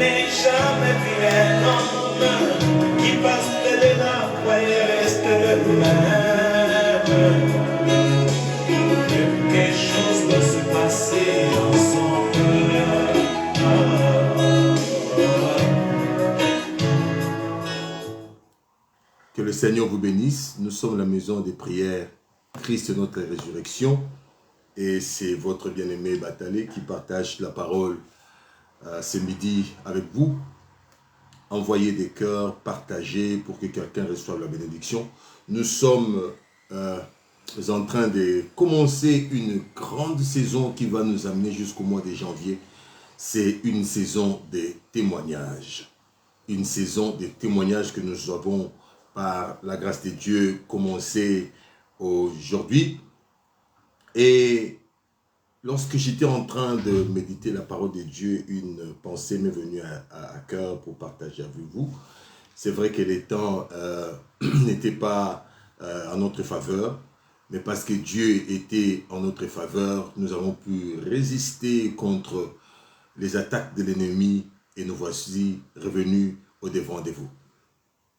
n'ai jamais vu un homme qui passe près de la croix et reste le même. Quelque chose doit se passer ensemble. Que le Seigneur vous bénisse. Nous sommes la maison des prières Christ notre résurrection. Et c'est votre bien-aimé Batalé qui partage la parole ce midi avec vous. Envoyez des cœurs, partagez pour que quelqu'un reçoive la bénédiction. Nous sommes en train de commencer une grande saison qui va nous amener jusqu'au mois de janvier. C'est une saison des témoignages. Une saison des témoignages que nous avons, par la grâce de Dieu, commencé aujourd'hui. Et lorsque j'étais en train de méditer la parole de Dieu, une pensée m'est venue à cœur pour partager avec vous. C'est vrai que les temps n'étaient pas en notre faveur, mais parce que Dieu était en notre faveur, nous avons pu résister contre les attaques de l'ennemi et nous voici revenus au-devant de vous.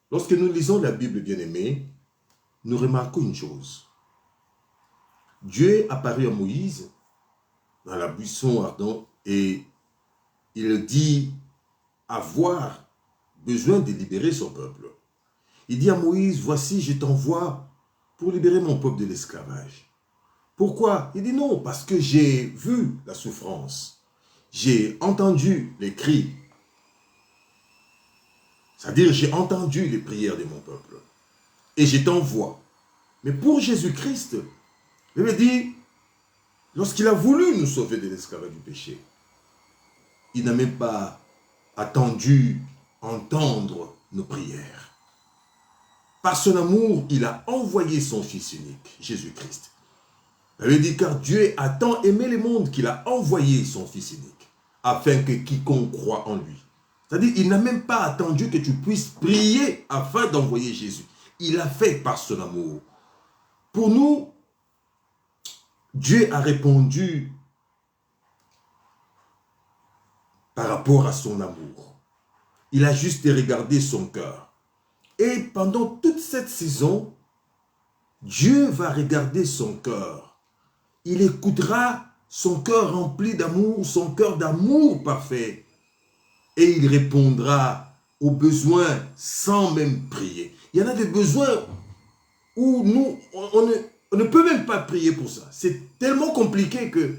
Lorsque nous lisons la Bible, bien-aimée, nous remarquons une chose. Dieu apparut à Moïse dans la buisson ardent et il dit avoir besoin de libérer son peuple. Il dit à Moïse, voici je t'envoie pour libérer mon peuple de l'esclavage. Pourquoi? Il dit non, parce que j'ai vu la souffrance, j'ai entendu les cris, c'est-à-dire j'ai entendu les prières de mon peuple et je t'envoie. Mais pour Jésus-Christ, il me dit, lorsqu'il a voulu nous sauver de l'esclavage du péché, il n'a même pas attendu entendre nos prières. Par son amour, il a envoyé son Fils unique, Jésus-Christ. Il avait dit, car Dieu a tant aimé le monde qu'il a envoyé son Fils unique, afin que quiconque croit en lui. C'est-à-dire, il n'a même pas attendu que tu puisses prier afin d'envoyer Jésus. Il l'a fait par son amour. Pour nous, Dieu a répondu par rapport à son amour. Il a juste regardé son cœur. Et pendant toute cette saison, Dieu va regarder son cœur. Il écoutera son cœur rempli d'amour, son cœur d'amour parfait. Et il répondra aux besoins sans même prier. Il y en a des besoins où nous, on ne peut même pas prier pour ça. C'est tellement compliqué que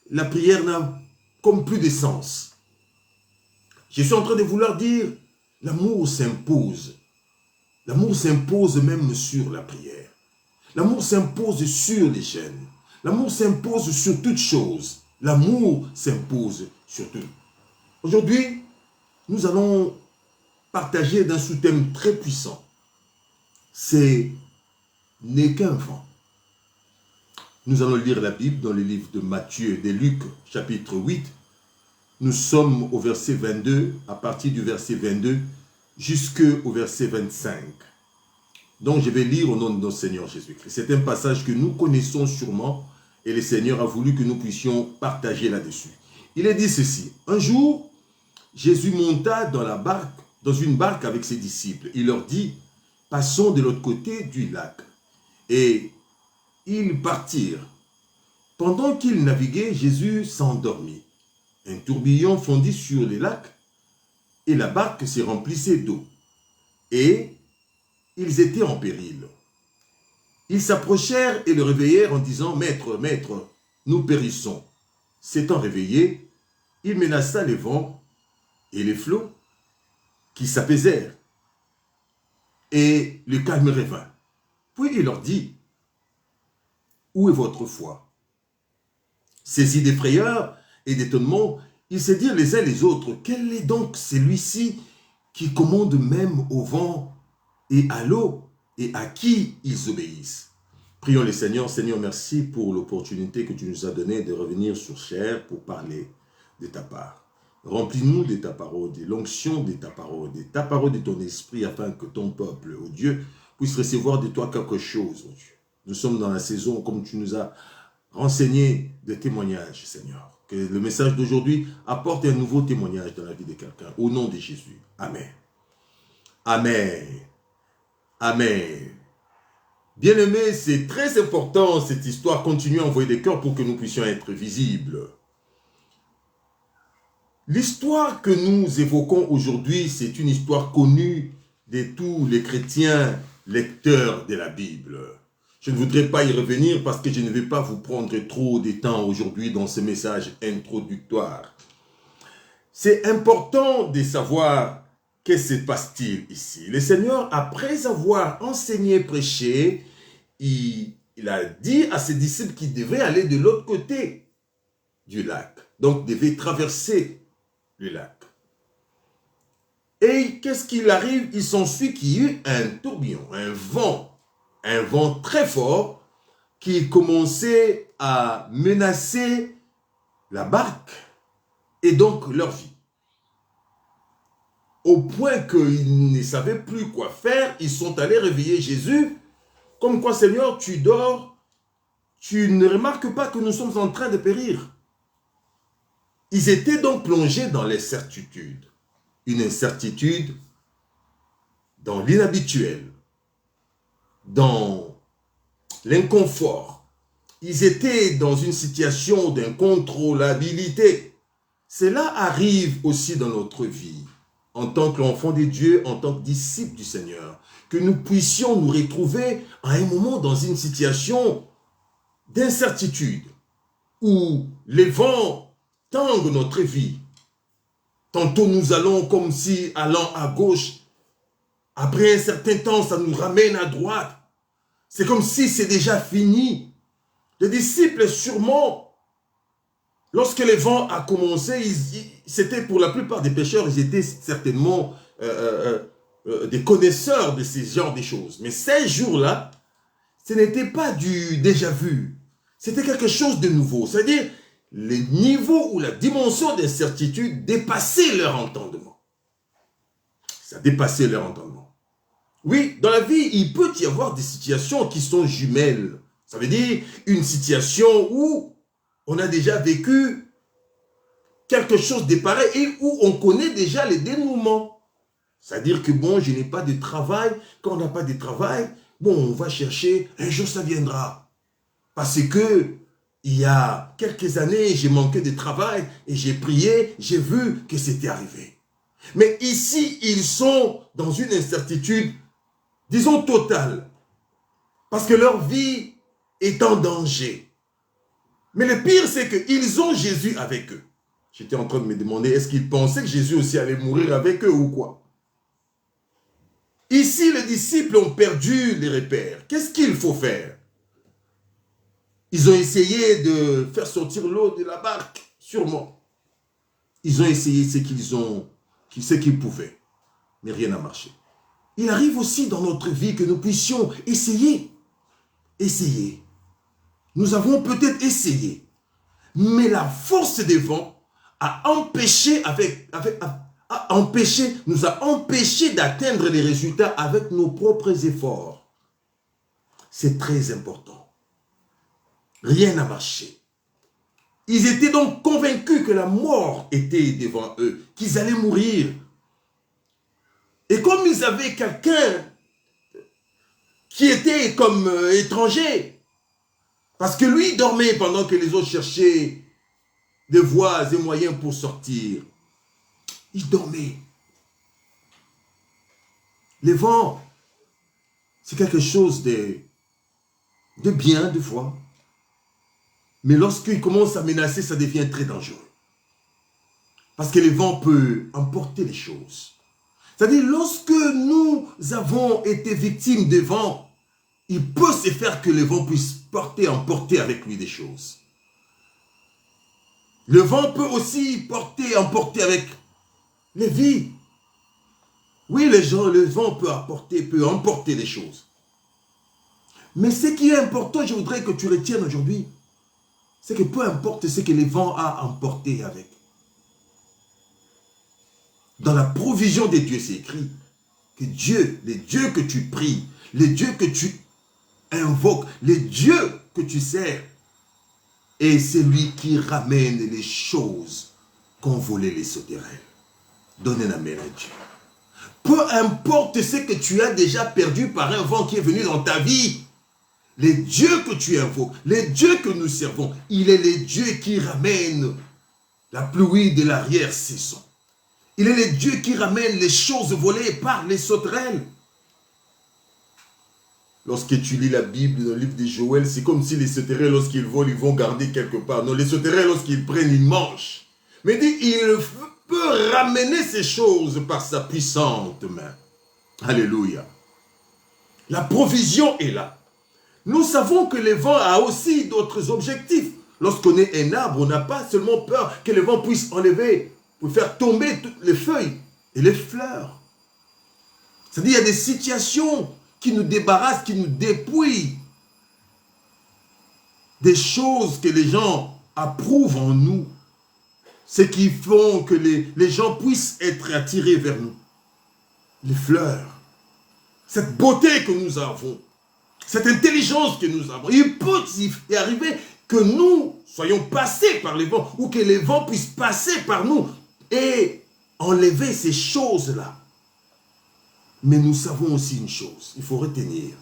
la prière n'a comme plus de sens. Je suis en train de vouloir dire, l'amour s'impose. L'amour s'impose même sur la prière. L'amour s'impose sur les chaînes. L'amour s'impose sur toutes choses. L'amour s'impose sur tout. Aujourd'hui, nous allons partager d'un sous-thème très puissant. C'est « N'est qu'un vent ». Nous allons lire la Bible dans le livre de Matthieu et de Luc, chapitre 8. Nous sommes au verset 22, à partir du verset 22 jusqu'au verset 25. Donc je vais lire au nom de notre Seigneur Jésus-Christ. C'est un passage que nous connaissons sûrement et le Seigneur a voulu que nous puissions partager là-dessus. Il est dit ceci. Un jour, Jésus monta dans une barque avec ses disciples. Il leur dit, passons de l'autre côté du lac. Et ils partirent. Pendant qu'ils naviguaient, Jésus s'endormit. Un tourbillon fondit sur les lacs et la barque se remplissait d'eau. Et ils étaient en péril. Ils s'approchèrent et le réveillèrent en disant, « Maître, Maître, nous périssons. » S'étant réveillé, il menaça les vents et les flots qui s'apaisèrent. Et le calme revint. Puis il leur dit, « Où est votre foi ?» Saisis de frayeur et d'étonnement, ils se dirent les uns les autres, « Quel est donc celui-ci qui commande même au vent et à l'eau et à qui ils obéissent ?» Prions le Seigneur. Seigneur, merci pour l'opportunité que tu nous as donnée de revenir sur chair pour parler de ta part. Remplis-nous de ta parole, de l'onction de ta parole de ton esprit, afin que ton peuple, oh Dieu, puisse recevoir de toi quelque chose, oh Dieu. Nous sommes dans la saison, comme tu nous as renseigné, de témoignages, Seigneur. Que le message d'aujourd'hui apporte un nouveau témoignage dans la vie de quelqu'un. Au nom de Jésus. Amen. Amen. Amen. Bien-aimés, c'est très important cette histoire. Continuez à envoyer des cœurs pour que nous puissions être visibles. L'histoire que nous évoquons aujourd'hui, c'est une histoire connue de tous les chrétiens lecteurs de la Bible. Je ne voudrais pas y revenir parce que je ne vais pas vous prendre trop de temps aujourd'hui dans ce message introductoire. C'est important de savoir qu'est-ce qui se passe-t-il ici. Le Seigneur, après avoir enseigné, prêché, il a dit à ses disciples qu'ils devaient aller de l'autre côté du lac. Donc, devaient traverser le lac. Et qu'est-ce qu'il arrive? Il s'ensuit qu'il y eut un tourbillon, un vent très fort qui commençait à menacer la barque et donc leur vie. Au point qu'ils ne savaient plus quoi faire, ils sont allés réveiller Jésus. Comme quoi, Seigneur, tu dors, tu ne remarques pas que nous sommes en train de périr. Ils étaient donc plongés dans l'incertitude. Une incertitude dans l'inhabituel, dans l'inconfort. Ils étaient dans une situation d'incontrôlabilité. Cela arrive aussi dans notre vie, en tant qu'enfant de Dieu, en tant que disciple du Seigneur, que nous puissions nous retrouver à un moment dans une situation d'incertitude, où les vents tangent notre vie. Tantôt nous allons comme si allant à gauche, après un certain temps ça nous ramène à droite. C'est comme si c'est déjà fini. Les disciples sûrement, lorsque le vent a commencé, c'était pour la plupart des pêcheurs, ils étaient certainement des connaisseurs de ces genres de choses. Mais ces jours-là, ce n'était pas du déjà vu. C'était quelque chose de nouveau. C'est-à-dire, le niveau ou la dimension d'incertitude dépassait leur entendement. Ça dépassait leur entendement. Oui, dans la vie, il peut y avoir des situations qui sont jumelles. Ça veut dire une situation où on a déjà vécu quelque chose de pareil et où on connaît déjà les dénouements. C'est-à-dire que bon, je n'ai pas de travail. Quand on n'a pas de travail, bon, on va chercher, un jour ça viendra. Parce que il y a quelques années, j'ai manqué de travail et j'ai prié, j'ai vu que c'était arrivé. Mais ici, ils sont dans une incertitude, disons totale, parce que leur vie est en danger. Mais le pire, c'est qu'ils ont Jésus avec eux. J'étais en train de me demander, est-ce qu'ils pensaient que Jésus aussi allait mourir avec eux ou quoi? Ici, les disciples ont perdu les repères. Qu'est-ce qu'il faut faire? Ils ont essayé de faire sortir l'eau de la barque, sûrement. Ils ont essayé ce qu'ils pouvaient, mais rien n'a marché. Il arrive aussi dans notre vie que nous puissions essayer. Essayer. Nous avons peut-être essayé, mais la force des vents nous a empêché d'atteindre les résultats avec nos propres efforts. C'est très important. Rien n'a marché. Ils étaient donc convaincus que la mort était devant eux, qu'ils allaient mourir. Et comme ils avaient quelqu'un qui était comme étranger, parce que lui dormait pendant que les autres cherchaient des voies et moyens pour sortir, il dormait. Les vents, c'est quelque chose de bien, de foi. Mais lorsqu'il commence à menacer, ça devient très dangereux. Parce que le vent peut emporter les choses. C'est-à-dire, lorsque nous avons été victimes de vent, il peut se faire que le vent puisse emporter avec lui des choses. Le vent peut aussi emporter avec les vies. Oui, le vent peut emporter des choses. Mais ce qui est important, je voudrais que tu retiennes aujourd'hui, c'est que peu importe ce que le vent a emporté avec. Dans la provision de Dieu, c'est écrit que Dieu, les dieux que tu pries, les dieux que tu invoques, les dieux que tu sers, Et c'est lui qui ramène les choses qu'ont volé les sauterelles. Donnez un amen à Dieu. Peu importe ce que tu as déjà perdu par un vent qui est venu dans ta vie, les dieux que tu invoques, les dieux que nous servons, il est les dieux qui ramènent la pluie de l'arrière-saison. Il est les dieux qui ramènent les choses volées par les sauterelles. Lorsque tu lis la Bible dans le livre de Joël, c'est comme si les sauterelles, lorsqu'ils volent, ils vont garder quelque part. Non, les sauterelles, lorsqu'ils prennent, ils mangent. Mais dit, il peut ramener ces choses par sa puissante main. Alléluia. La provision est là. Nous savons que le vent a aussi d'autres objectifs. Lorsqu'on est un arbre, on n'a pas seulement peur que le vent puisse enlever, pour faire tomber toutes les feuilles et les fleurs. C'est-à-dire, il y a des situations qui nous débarrassent, qui nous dépouillent des choses que les gens approuvent en nous. Ce qui font que les gens puissent être attirés vers nous. Les fleurs. Cette beauté que nous avons. Cette intelligence que nous avons. Il peut y arriver que nous soyons passés par les vents ou que les vents puissent passer par nous et enlever ces choses-là. Mais nous savons aussi une chose, il faut retenir.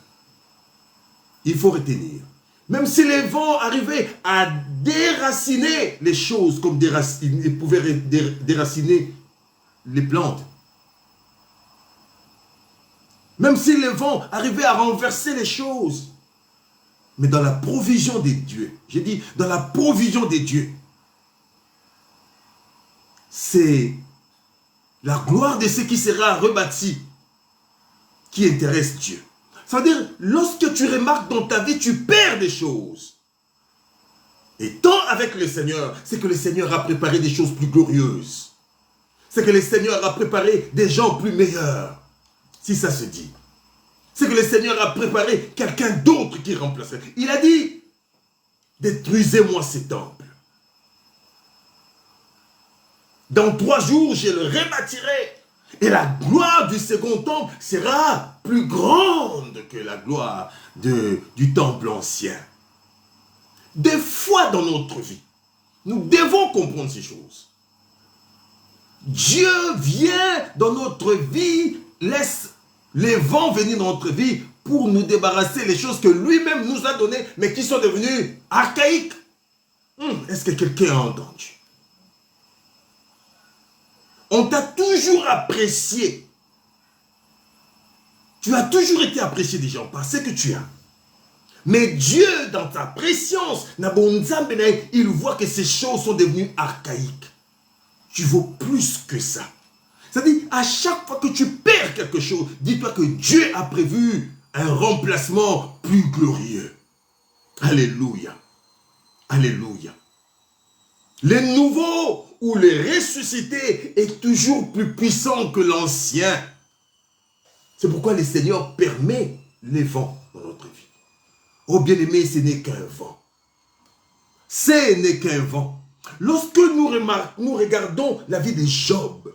Il faut retenir. Même si les vents arrivaient à déraciner les choses comme ils pouvaient déraciner les plantes. Même si les vents arrivaient à renverser les choses. Mais dans la provision des dieux, j'ai dit dans la provision des dieux, c'est la gloire de ce qui sera rebâti qui intéresse Dieu. Ça veut dire, lorsque tu remarques dans ta vie, tu perds des choses. Et tant avec le Seigneur, c'est que le Seigneur a préparé des choses plus glorieuses. C'est que le Seigneur a préparé des gens plus meilleurs. Si ça se dit. C'est que le Seigneur a préparé quelqu'un d'autre qui remplacerait. Il a dit, détruisez-moi ces temples. Dans 3 jours, je le rebâtirai. Et la gloire du second temple sera plus grande que la gloire du temple ancien. Des fois dans notre vie, nous devons comprendre ces choses. Dieu vient dans notre vie, laisse les vents venir dans notre vie pour nous débarrasser des choses que lui-même nous a données, mais qui sont devenues archaïques. Est-ce que quelqu'un a entendu? On t'a toujours apprécié. Tu as toujours été apprécié des gens par ce que tu as. Mais Dieu, dans ta préscience, il voit que ces choses sont devenues archaïques. Tu vaux plus que ça. C'est-à-dire, à chaque fois que tu perds quelque chose, dis-toi que Dieu a prévu un remplacement plus glorieux. Alléluia. Alléluia. Les nouveaux ou les ressuscités est toujours plus puissant que l'ancien. C'est pourquoi le Seigneur permet les vents dans notre vie. Oh bien-aimé, ce n'est qu'un vent. Ce n'est qu'un vent. Lorsque nous regardons la vie de Job,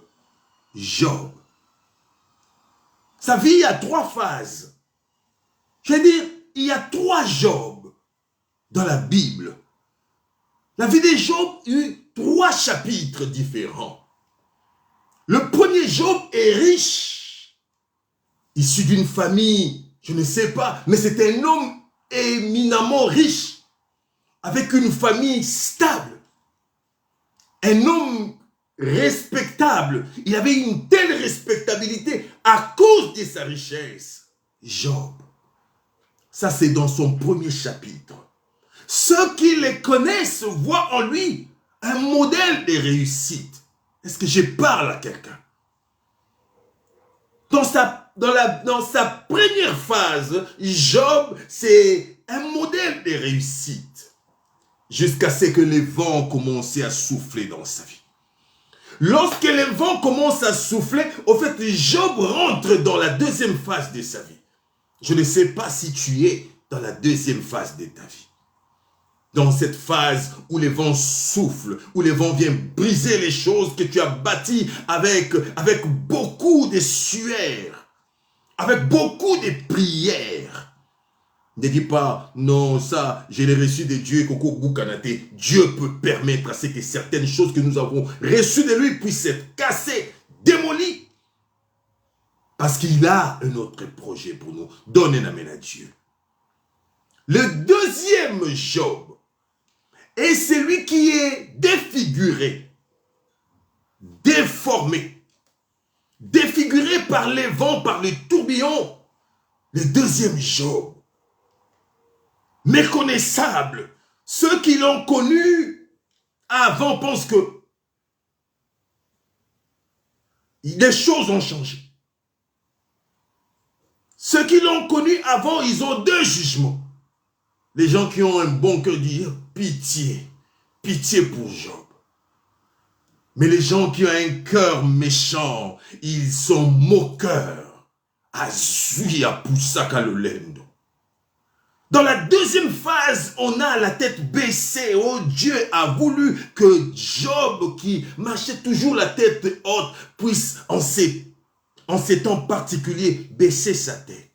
sa vie a 3 phases. Je veux dire, il y a 3 Job dans la Bible. La vie de Job eut 3 chapitres différents. Le premier Job est riche, issu d'une famille, je ne sais pas, mais c'est un homme éminemment riche, avec une famille stable, un homme respectable. Il avait une telle respectabilité à cause de sa richesse. Job, ça c'est dans son premier chapitre. Ceux qui le connaissent voient en lui un modèle de réussite. Est-ce que je parle à quelqu'un? Dans sa première phase, Job, c'est un modèle de réussite. Jusqu'à ce que les vents commencent à souffler dans sa vie. Lorsque les vents commencent à souffler, au fait, Job rentre dans la deuxième phase de sa vie. Je ne sais pas si tu es dans la deuxième phase de ta vie. Dans cette phase où les vents soufflent, où les vents viennent briser les choses que tu as bâties avec beaucoup de sueur, avec beaucoup de prières. Ne dis pas, non, ça, je l'ai reçu de Dieu, Koko Boukanate. Dieu peut permettre à ce que certaines choses que nous avons reçues de lui puissent être cassées, démolies. Parce qu'il a un autre projet pour nous. Donne un amen à Dieu. Le deuxième Job est celui qui est défiguré, déformé, défiguré par les vents, par les tourbillons. Le deuxième Job, méconnaissable. Ceux qui l'ont connu avant pensent que les choses ont changé. Ceux qui l'ont connu avant, ils ont deux jugements. Les gens qui ont un bon cœur disent pitié, pitié pour Job. Mais les gens qui ont un cœur méchant, ils sont moqueurs. Azuya Poussaka Lolendo. Dans la deuxième phase, on a la tête baissée. Oh, Dieu a voulu que Job, qui marchait toujours la tête haute, puisse en ces temps particuliers baisser sa tête.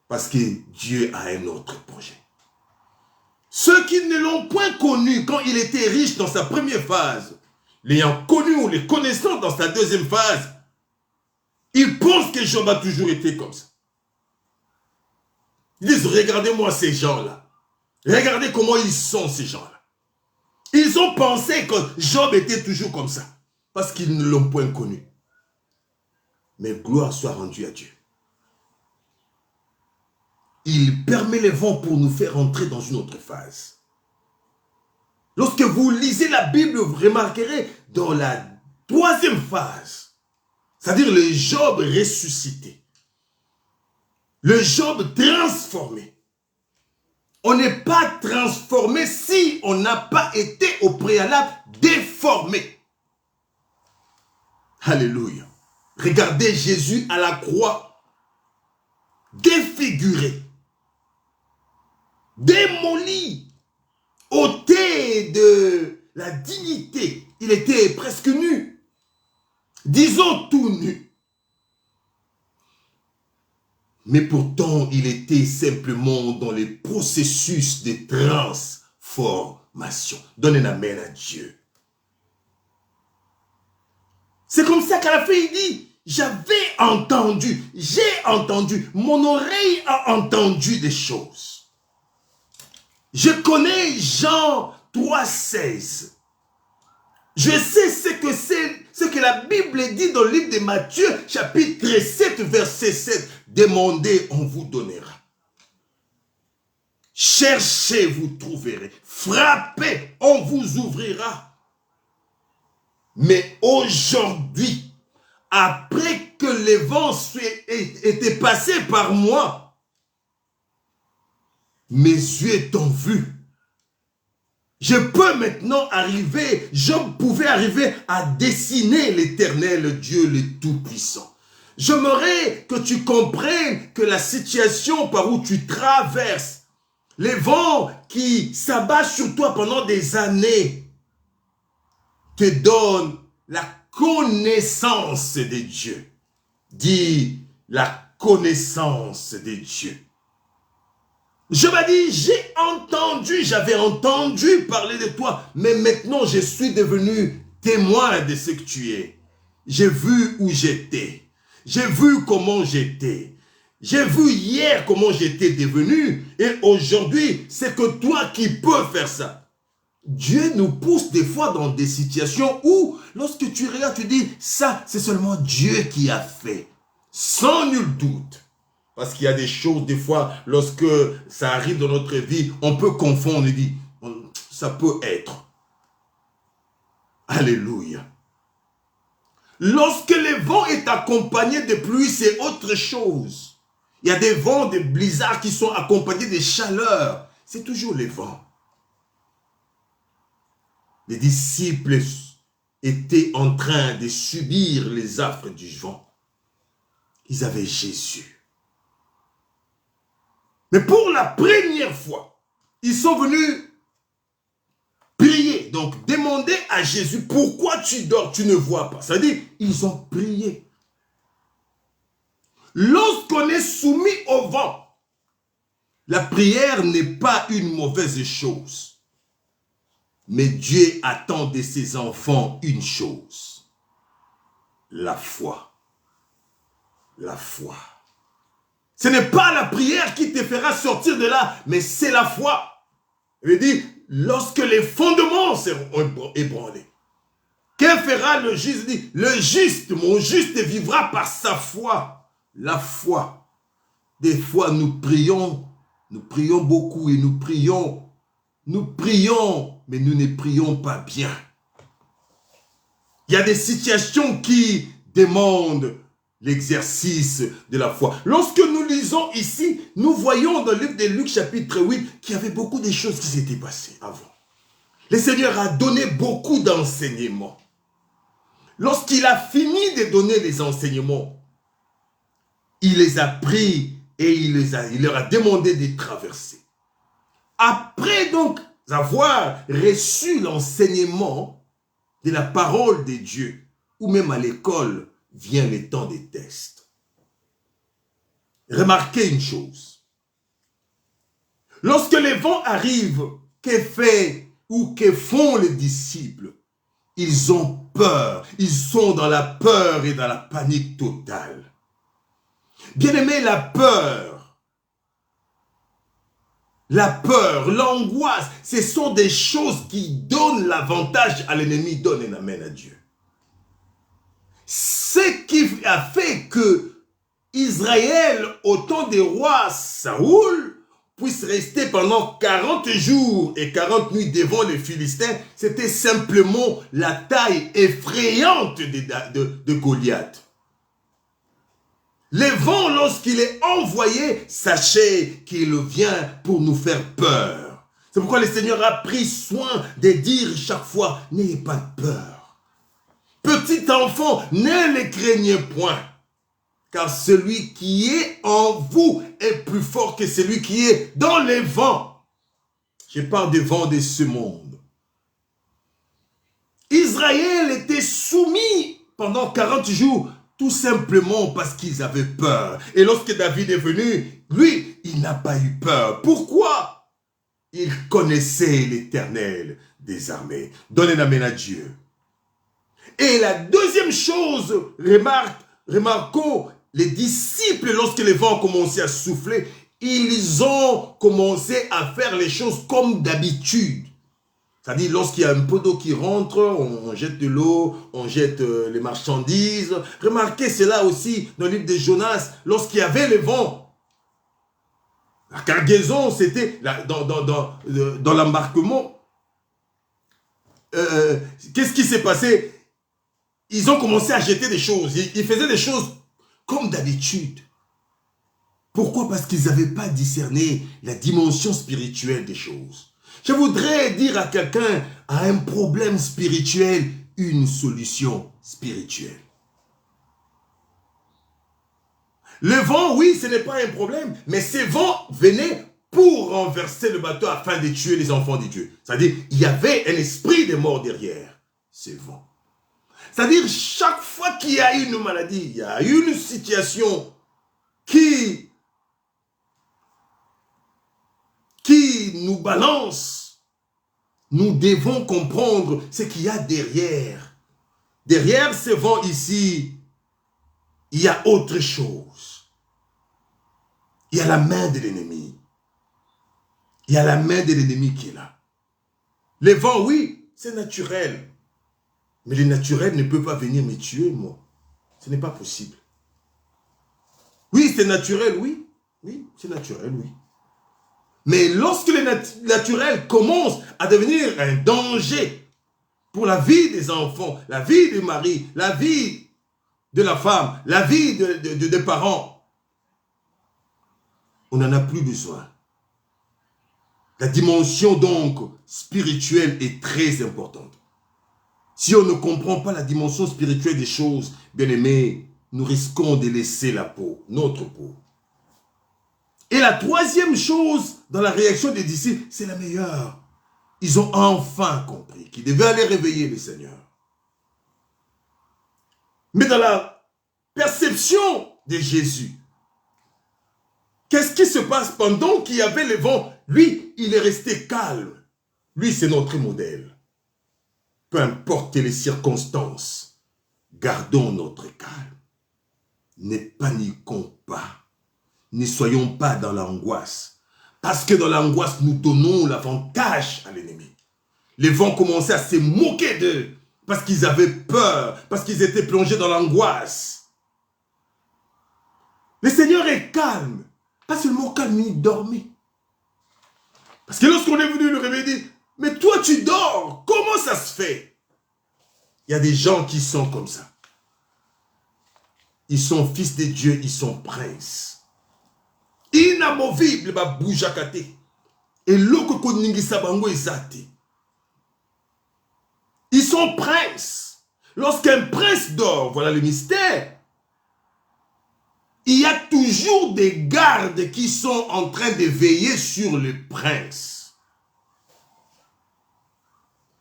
Parce que Dieu a un autre projet. Ceux qui ne l'ont point connu quand il était riche dans sa première phase, l'ayant connu ou les connaissant dans sa deuxième phase, ils pensent que Job a toujours été comme ça. Ils disent, regardez-moi ces gens-là. Regardez comment ils sont, ces gens-là. Ils ont pensé que Job était toujours comme ça. Parce qu'ils ne l'ont point connu. Mais gloire soit rendue à Dieu. Il permet les vents pour nous faire entrer dans une autre phase. Lorsque vous lisez la Bible, vous remarquerez dans la troisième phase, c'est-à-dire le Job ressuscité. Le Job transformé. On n'est pas transformé si on n'a pas été au préalable déformé. Alléluia. Regardez Jésus à la croix, défiguré, démoli, ôté de la dignité. Il était presque nu. Disons tout nu. Mais pourtant, il était simplement dans les processus de transformation. Donne un amen à Dieu. C'est comme ça qu'à la fin, il dit, j'avais entendu, j'ai entendu, mon oreille a entendu des choses. Je connais Jean 3,16. Je sais ce que la Bible dit dans le livre de Matthieu, chapitre 7, verset 7. Demandez, on vous donnera. Cherchez, vous trouverez. Frappez, on vous ouvrira. Mais aujourd'hui, après que les vents étaient passés par moi, mes yeux t'ont vu. Je peux maintenant arriver, Job pouvait arriver à dessiner l'Éternel Dieu le Tout-Puissant. J'aimerais que tu comprennes que la situation par où tu traverses, les vents qui s'abattent sur toi pendant des années, te donnent la connaissance de Dieu. Dis la connaissance de Dieu. Je m'a dit, j'avais entendu parler de toi, mais maintenant je suis devenu témoin de ce que tu es. J'ai vu où j'étais. J'ai vu comment j'étais. J'ai vu hier comment j'étais devenu. Et aujourd'hui, c'est que toi qui peux faire ça. Dieu nous pousse des fois dans des situations où, lorsque tu regardes, tu dis, ça, c'est seulement Dieu qui a fait. Sans nul doute. Parce qu'il y a des choses, des fois, lorsque ça arrive dans notre vie, on peut confondre et dire, ça peut être. Alléluia. Lorsque le vent est accompagné de pluie, c'est autre chose. Il y a des vents, des blizzards qui sont accompagnés de chaleur. C'est toujours les vents. Les disciples étaient en train de subir les affres du vent. Ils avaient Jésus. Mais pour la première fois, ils sont venus prier. Donc, demander à Jésus, pourquoi tu dors, tu ne vois pas. Ça veut dire, ils ont prié. Lorsqu'on est soumis au vent, la prière n'est pas une mauvaise chose. Mais Dieu attend de ses enfants une chose. La foi. La foi. Ce n'est pas la prière qui te fera sortir de là, mais c'est la foi. Il veut dire, lorsque les fondements seront ébranlés. Que fera le juste? Il dit, le juste, mon juste vivra par sa foi. La foi. Des fois, nous prions beaucoup et nous prions, mais nous ne prions pas bien. Il y a des situations qui demandent l'exercice de la foi. Lorsque nous lisons ici, nous voyons dans le livre de Luc chapitre 8 qu'il y avait beaucoup de choses qui s'étaient passées avant. Le Seigneur a donné beaucoup d'enseignements. Lorsqu'il a fini de donner les enseignements, il les a pris et il leur a demandé de traverser. Après donc avoir reçu l'enseignement de la parole de Dieu, ou même à l'école, vient le temps des tests. Remarquez une chose. Lorsque les vents arrivent, que fait ou que font les disciples? Ils ont peur. Ils sont dans la peur et dans la panique totale. Bien-aimé, la peur, l'angoisse, ce sont des choses qui donnent l'avantage à l'ennemi, donnent un amen à Dieu. Ce qui a fait que Israël, au temps des rois Saoul, puisse rester pendant 40 jours et 40 nuits devant les Philistins, c'était simplement la taille effrayante de Goliath. Le vent, lorsqu'il est envoyé, sachez qu'il vient pour nous faire peur. C'est pourquoi le Seigneur a pris soin de dire chaque fois, n'ayez pas peur. Petit enfant, ne les craignez point. Car celui qui est en vous est plus fort que celui qui est dans les vents. Je parle des vents de ce monde. Israël était soumis pendant 40 jours, tout simplement parce qu'ils avaient peur. Et lorsque David est venu, lui, il n'a pas eu peur. Pourquoi? Il connaissait l'Éternel des armées. Donnez l'amen à Dieu. Et la deuxième chose, remarquons, les disciples, lorsque les vents ont commencé à souffler, ils ont commencé à faire les choses comme d'habitude. C'est-à-dire, lorsqu'il y a un peu d'eau qui rentre, on jette de l'eau, on jette les marchandises. Remarquez cela aussi dans le livre de Jonas, lorsqu'il y avait le vent. La cargaison, c'était dans l'embarquement. Qu'est-ce qui s'est passé? Ils ont commencé à jeter des choses. Ils faisaient des choses comme d'habitude. Pourquoi? Parce qu'ils n'avaient pas discerné la dimension spirituelle des choses. Je voudrais dire à quelqu'un, à un problème spirituel, une solution spirituelle. Le vent, oui, ce n'est pas un problème, mais ces vents venaient pour renverser le bateau afin de tuer les enfants de Dieu. C'est-à-dire, il y avait un esprit de mort derrière ces vents. C'est-à-dire, chaque fois qu'il y a une maladie, il y a une situation qui nous balance, nous devons comprendre ce qu'il y a derrière. Derrière ce vent ici, il y a autre chose. Il y a la main de l'ennemi. Il y a la main de l'ennemi qui est là. Les vents, oui, c'est naturel. Mais le naturel ne peut pas venir me tuer, moi. Ce n'est pas possible. Oui, c'est naturel, oui. Oui, c'est naturel, oui. Mais lorsque le naturel commence à devenir un danger pour la vie des enfants, la vie du mari, la vie de la femme, la vie des parents, on n'en a plus besoin. La dimension donc spirituelle est très importante. Si on ne comprend pas la dimension spirituelle des choses, bien aimés, nous risquons de laisser la peau, notre peau. Et la troisième chose dans la réaction des disciples, c'est la meilleure. Ils ont enfin compris qu'ils devaient aller réveiller le Seigneur. Mais dans la perception de Jésus, Qu'est-ce qui se passe pendant qu'il y avait le vent? Lui, il est resté calme. Lui, c'est notre modèle. Peu importe les circonstances, gardons notre calme. Ne paniquons pas. Ne soyons pas dans l'angoisse. Parce que dans l'angoisse, nous donnons l'avantage à l'ennemi. Les vents commençaient à se moquer d'eux. Parce qu'ils avaient peur. Parce qu'ils étaient plongés dans l'angoisse. Le Seigneur est calme. Pas seulement calme, il dormait. Parce que lorsqu'on est venu le réveiller, il dit, mais toi tu dors, comment ça se fait? Il y a des gens qui sont comme ça. Ils sont fils de Dieu, ils sont princes. Inamovible, ba boujakate. Et l'autre koningisa bango ezate. Ils sont princes. Lorsqu'un prince dort, voilà le mystère. Il y a toujours des gardes qui sont en train de veiller sur le prince.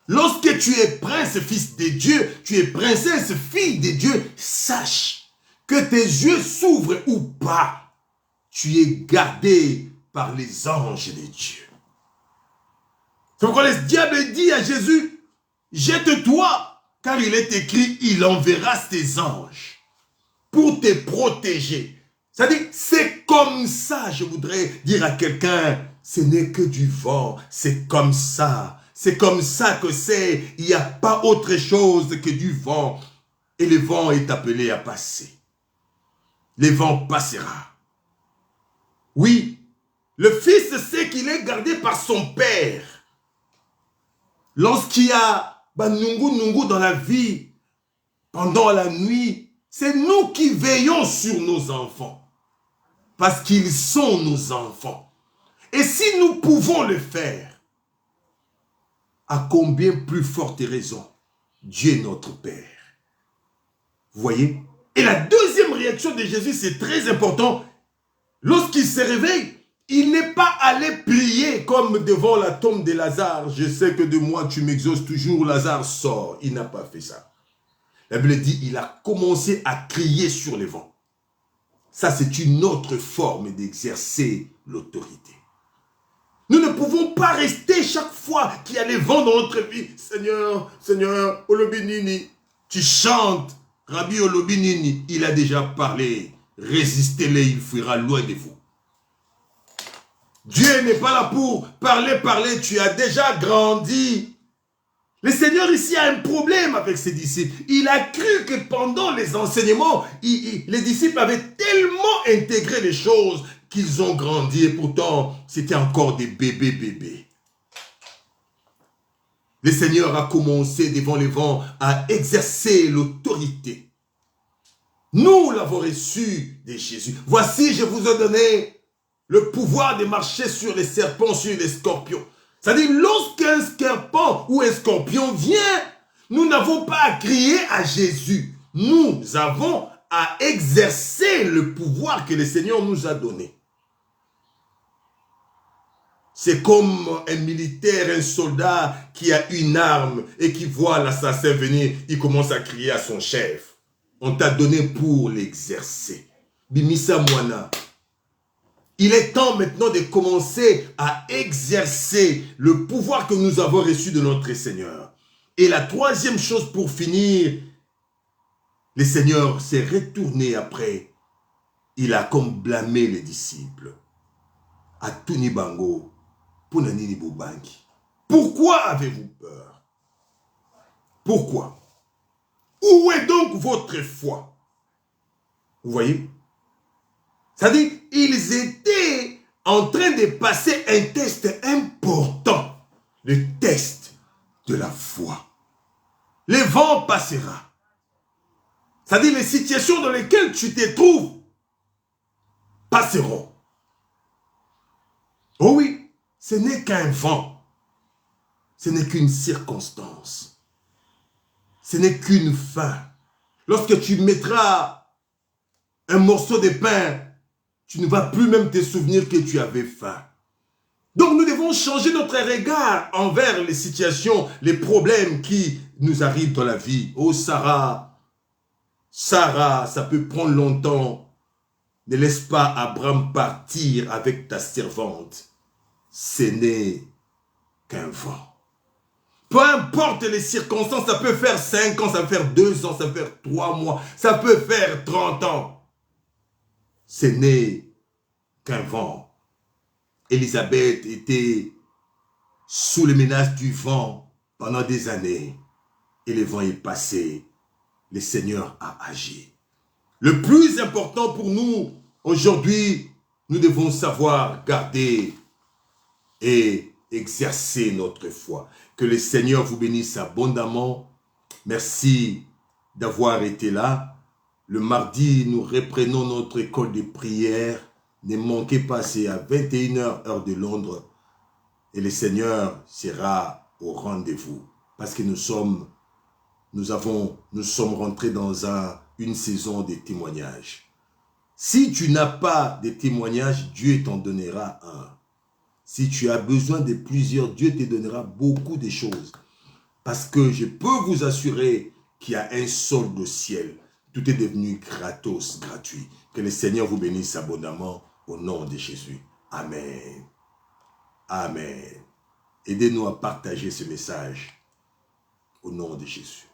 Lorsque tu es prince, fils de Dieu, tu es princesse, fille de Dieu, sache que tes yeux s'ouvrent ou pas, tu es gardé par les anges de Dieu. C'est pourquoi le diable dit à Jésus, jette-toi, car il est écrit, il enverra ses anges pour te protéger. C'est-à-dire, c'est comme ça, je voudrais dire à quelqu'un, ce n'est que du vent, c'est comme ça. C'est comme ça que c'est, il n'y a pas autre chose que du vent. Et le vent est appelé à passer. Le vent passera. Oui, le fils sait qu'il est gardé par son père. Lorsqu'il y a nungu dans la vie, pendant la nuit, c'est nous qui veillons sur nos enfants. Parce qu'ils sont nos enfants. Et si nous pouvons le faire, à combien plus forte raison, Dieu est notre Père. Vous voyez? Et la deuxième réaction de Jésus, c'est très important. Lorsqu'il se réveille, il n'est pas allé prier comme devant la tombe de Lazare. Je sais que de moi, tu m'exauces toujours, Lazare sort. Il n'a pas fait ça. La Bible dit, il a commencé à crier sur les vents. Ça, c'est une autre forme d'exercer l'autorité. Nous ne pouvons pas rester chaque fois qu'il y a les vents dans notre vie. Seigneur, Seigneur, Olobinini, tu chantes. Rabbi Olobinini, il a déjà parlé. Résistez-le, il fuira loin de vous. Dieu n'est pas là pour parler, tu as déjà grandi. Le Seigneur ici a un problème avec ses disciples. Il a cru que pendant les enseignements, les disciples avaient tellement intégré les choses qu'ils ont grandi et pourtant, c'était encore des bébés. Le Seigneur a commencé devant les vents à exercer l'autorité. Nous l'avons reçu de Jésus. Voici, je vous ai donné le pouvoir de marcher sur les serpents, sur les scorpions. C'est-à-dire, lorsqu'un serpent ou un scorpion vient, nous n'avons pas à crier à Jésus. Nous avons à exercer le pouvoir que le Seigneur nous a donné. C'est comme un militaire, un soldat qui a une arme et qui voit l'assassin venir, il commence à crier à son chef. On t'a donné pour l'exercer. Bimisa Mwana. Il est temps maintenant de commencer à exercer le pouvoir que nous avons reçu de notre Seigneur. Et la troisième chose pour finir, le Seigneur s'est retourné après. Il a comme blâmé les disciples. À Tuni Bango. Pourquoi avez-vous peur? Pourquoi? Où est donc votre foi? Vous voyez? C'est-à-dire, ils étaient en train de passer un test important. Le test de la foi. Le vent passera. C'est-à-dire, les situations dans lesquelles tu te trouves passeront. Oh oui. Ce n'est qu'un vent. Ce n'est qu'une circonstance. Ce n'est qu'une faim. Lorsque tu mettras un morceau de pain, tu ne vas plus même te souvenir que tu avais faim. Donc nous devons changer notre regard envers les situations, les problèmes qui nous arrivent dans la vie. Oh Sarah, ça peut prendre longtemps. ne laisse pas Abraham partir avec ta servante. Ce n'est qu'un vent. Peu importe les circonstances, ça peut faire 5 ans, ça peut faire 2 ans, ça peut faire 3 mois, ça peut faire 30 ans. Ce n'est qu'un vent. Élisabeth était sous les menaces du vent pendant des années. Et le vent est passé. Le Seigneur a agi. Le plus important pour nous, aujourd'hui, nous devons savoir garder et exercer notre foi. Que le Seigneur vous bénisse abondamment. Merci d'avoir été là. Le mardi, nous reprenons notre école de prière. Ne manquez pas, c'est à 21 h heure de Londres. Et le Seigneur sera au rendez-vous. Parce que nous sommes rentrés dans une saison de témoignages. Si tu n'as pas de témoignages, Dieu t'en donnera un. Si tu as besoin de plusieurs, Dieu te donnera beaucoup de choses. Parce que je peux vous assurer qu'il y a un solde au ciel. Tout est devenu gratos, gratuit. Que le Seigneur vous bénisse abondamment au nom de Jésus. Amen. Amen. Aidez-nous à partager ce message au nom de Jésus.